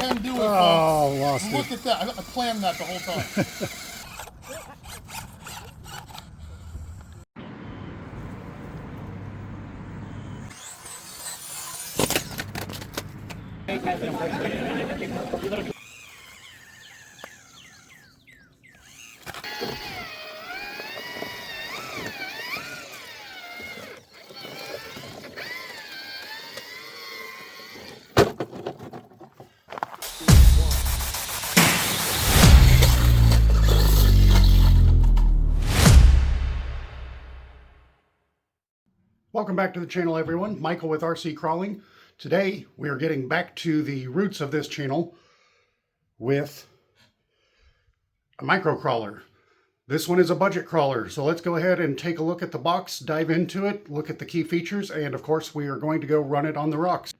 can do it. Oh, lost Look it. at that. I planned that the whole time. Welcome back to the channel, everyone. Michael with RC Crawling. Today we are getting back to the roots of this channel with a micro crawler. This one is a budget crawler, so let's go ahead and take a look at the box, dive into it, look at the key features, and of course we are going to go run it on the rocks.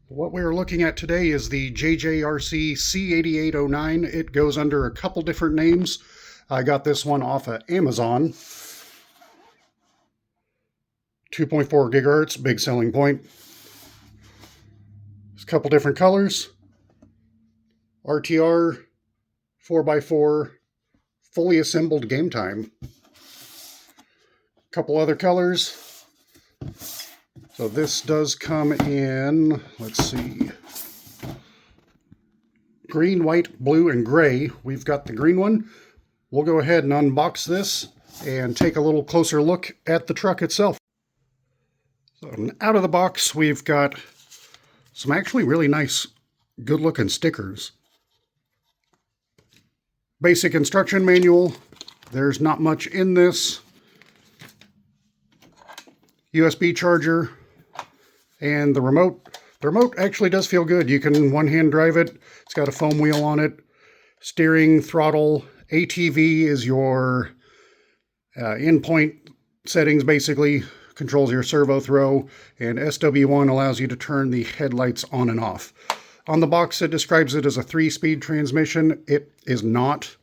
What we are looking at today is the JJRC C8809. It goes under a couple different names. I got this one off of Amazon. 2.4 gigahertz, big selling point. There's a couple different colors. RTR, 4x4, fully assembled game time. Couple other colors. So this does come in, let's see, green, white, blue, and gray. We've got the green one. We'll go ahead and unbox this and take a little closer look at the truck itself. So out of the box, we've got some actually really nice, good-looking stickers. Basic instruction manual. There's not much in this. USB charger and the remote. The remote actually does feel good. You can one-hand drive it. It's got a foam wheel on it. Steering, throttle. ATV is your in-point settings, basically. Controls your servo throw, and SW1 allows you to turn the headlights on and off. On the box, it describes it as a 3-speed transmission. It is not.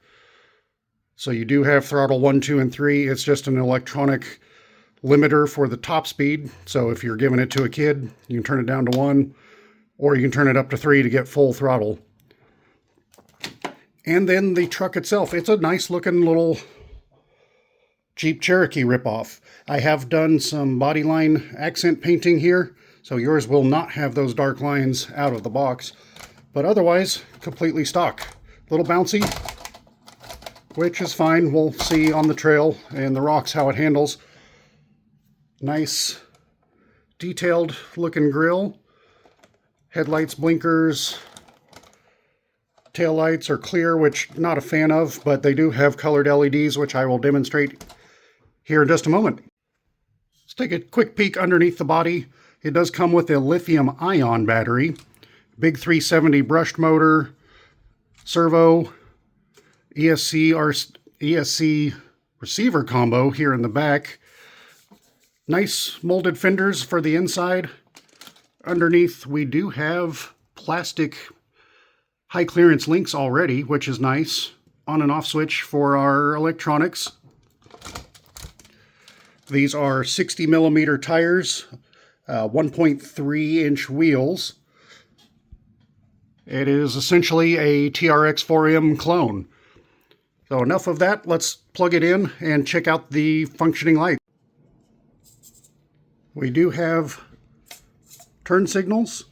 So you do have throttle 1, 2, and 3. It's just an electronic limiter for the top speed. So if you're giving it to a kid, you can turn it down to 1, or you can turn it up to 3 to get full throttle. And then the truck itself. It's a nice looking little Jeep Cherokee ripoff. I have done some bodyline accent painting here, so yours will not have those dark lines out of the box. But otherwise, completely stock. A little bouncy, which is fine. We'll see on the trail and the rocks how it handles. Nice, detailed looking grille. Headlights, blinkers, tail lights are clear, which I'm not a fan of, but they do have colored LEDs, which I will demonstrate here in just a moment. Let's take a quick peek underneath the body. It does come with a lithium-ion battery, big 370 brushed motor, servo, ESC receiver combo here in the back. Nice molded fenders for the inside. Underneath we do have plastic high clearance links already, which is nice. On and off switch for our electronics. These are 60 millimeter tires, 1.3 inch wheels. It is essentially a TRX 4M clone. So enough of that, let's plug it in and check out the functioning light. We do have turn signals.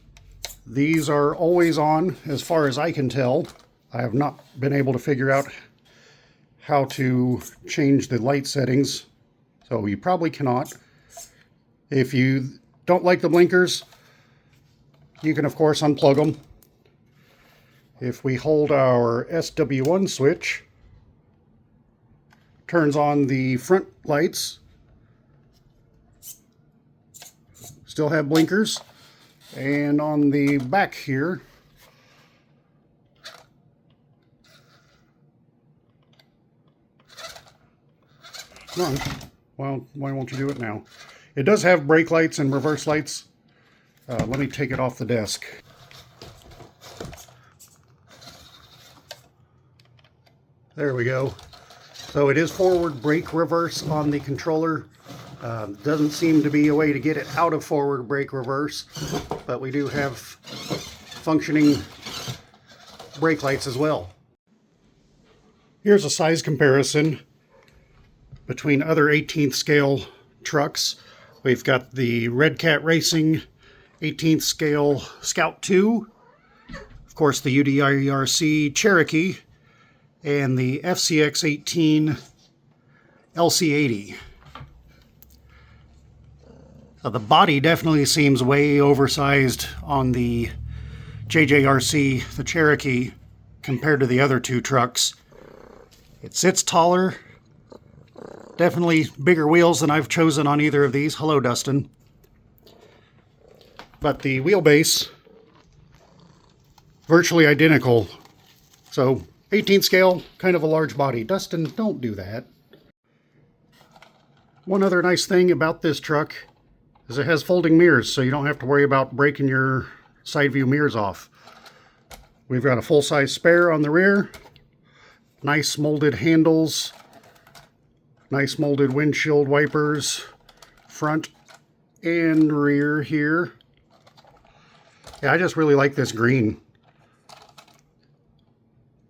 These are always on as far as I can tell. I have not been able to figure out how to change the light settings. So you probably cannot. If you don't like the blinkers, you can of course unplug them. If we hold our SW1 switch, turns on the front lights. Still have blinkers. And on the back here, none. Well, why won't you do it now? It does have brake lights and reverse lights. Let me take it off the desk. There we go. So it is forward brake reverse on the controller. Doesn't seem to be a way to get it out of forward brake reverse, but we do have functioning brake lights as well. Here's a size comparison between other 18th scale trucks. We've got the Red Cat Racing 18th scale Scout 2, of course the JJRC Cherokee, and the FCX 18 LC80. The body definitely seems way oversized on the JJRC, the Cherokee, compared to the other two trucks. It sits taller, definitely bigger wheels than I've chosen on either of these. Hello, Dustin. But the wheelbase, virtually identical. So 18 scale, kind of a large body. Dustin, don't do that. One other nice thing about this truck is it has folding mirrors, so you don't have to worry about breaking your side view mirrors off. We've got a full-size spare on the rear, nice molded handles, nice molded windshield wipers, front and rear here. Yeah, I just really like this green.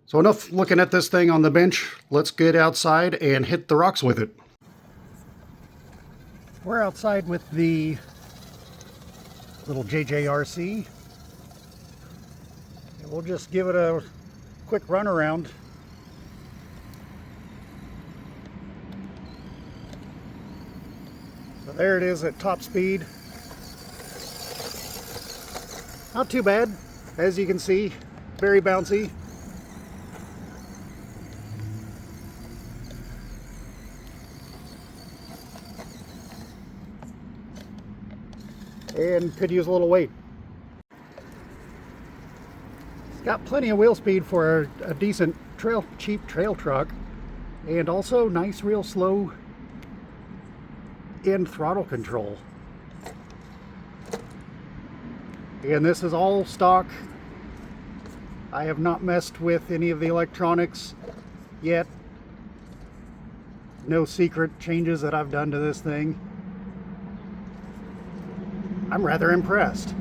So enough looking at this thing on the bench. Let's get outside and hit the rocks with it. We're outside with the little JJRC. And we'll just give it a quick run around. So there it is at top speed. Not too bad, as you can see, very bouncy. And could use a little weight. It's got plenty of wheel speed for a decent cheap trail truck, and also nice real slow end throttle control. And this is all stock. I have not messed with any of the electronics yet. No secret changes that I've done to this thing. I'm rather impressed.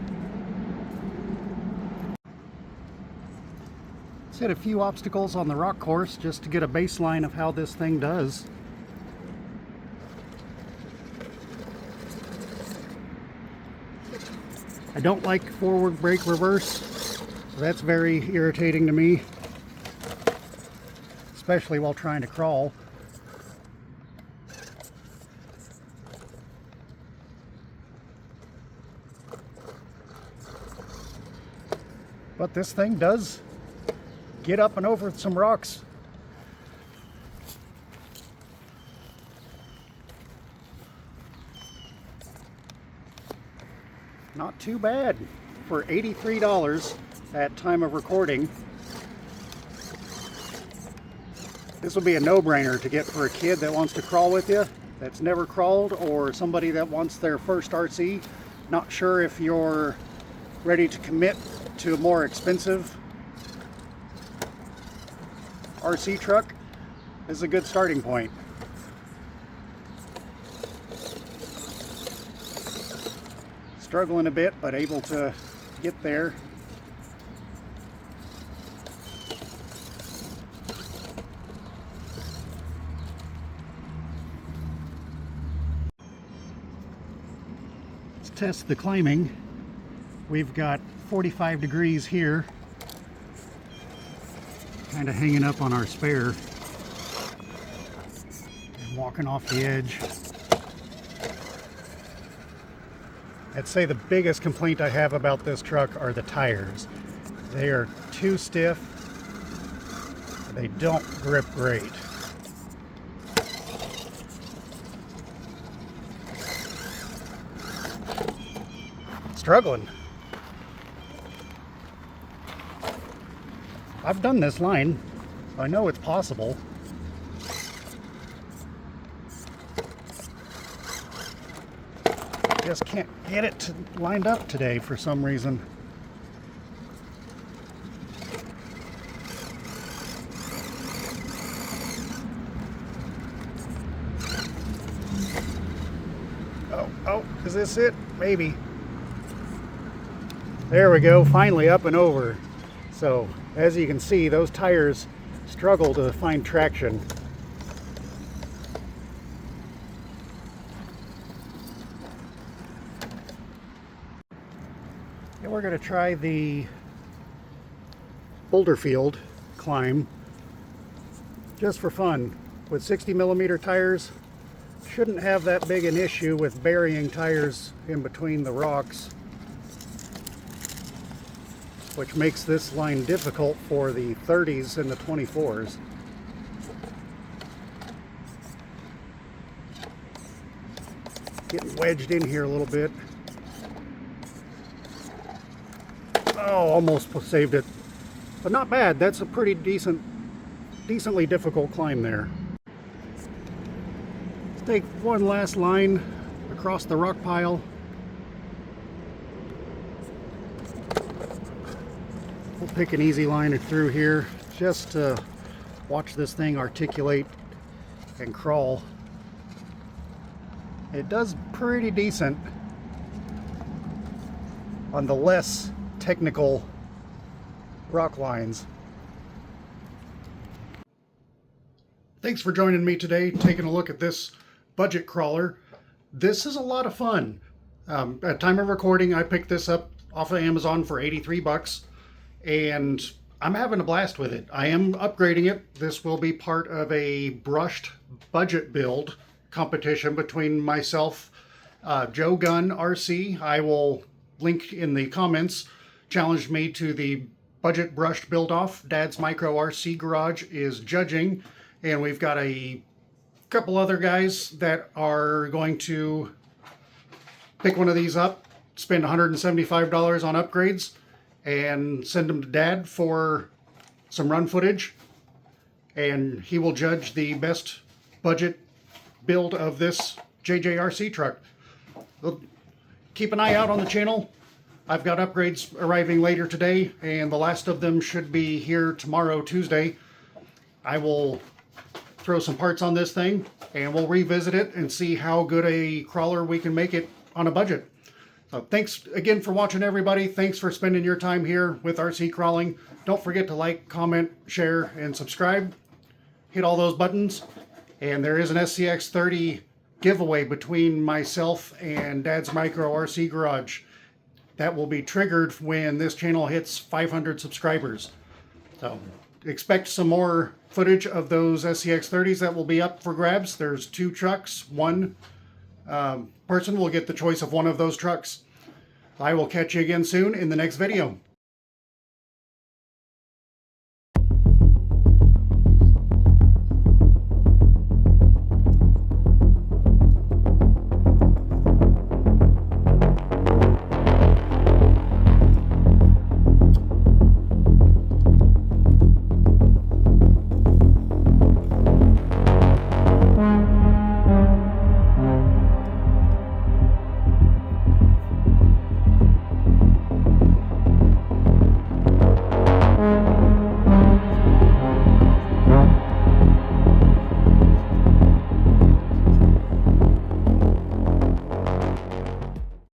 Let's hit a few obstacles on the rock course just to get a baseline of how this thing does. I don't like forward brake reverse. That's very irritating to me, especially while trying to crawl. But this thing does get up and over some rocks. Not too bad for $83 at time of recording. This will be a no-brainer to get for a kid that wants to crawl with you, that's never crawled, or somebody that wants their first RC. Not sure if you're ready to commit to a more expensive RC truck. This is a good starting point. Struggling a bit, but able to get there. Let's test the climbing. We've got 45 degrees here, kind of hanging up on our spare and walking off the edge. I'd say the biggest complaint I have about this truck are the tires. They are too stiff. They don't grip great. Struggling. I've done this line, so I know it's possible. Just can't get it lined up today for some reason. Oh, is this it? Maybe. There we go, finally up and over. So as you can see, those tires struggle to find traction. And we're going to try the boulder field climb just for fun. With 60mm tires, shouldn't have that big an issue with burying tires in between the rocks, which makes this line difficult for the 30s and the 24s. Getting wedged in here a little bit. Oh, almost saved it. But not bad. That's a pretty decently difficult climb there. Let's take one last line across the rock pile. We'll pick an easy line through here just to watch this thing articulate and crawl. It does pretty decent on the less technical rock lines. Thanks for joining me today, taking a look at this budget crawler. This is a lot of fun. At time of recording, I picked this up off of Amazon for 83 bucks, and I'm having a blast with it. I am upgrading it. This will be part of a brushed budget build competition between myself, JJRC. I will link in the comments. Challenged me to the budget brushed build off. Dad's Micro RC Garage is judging, and we've got a couple other guys that are going to pick one of these up, spend $175 on upgrades, and send them to Dad for some run footage, and he will judge the best budget build of this JJRC truck. Keep an eye out on the channel. I've got upgrades arriving later today, and the last of them should be here tomorrow, Tuesday. I will throw some parts on this thing, and we'll revisit it and see how good a crawler we can make it on a budget. So thanks again for watching, everybody. Thanks for spending your time here with RC Crawling. Don't forget to like, comment, share, and subscribe. Hit all those buttons. And there is an SCX30 giveaway between myself and Dad's Micro RC Garage. That will be triggered when this channel hits 500 subscribers. So expect some more footage of those SCX30s that will be up for grabs. There's 2 trucks. One person will get the choice of one of those trucks. I will catch you again soon in the next video.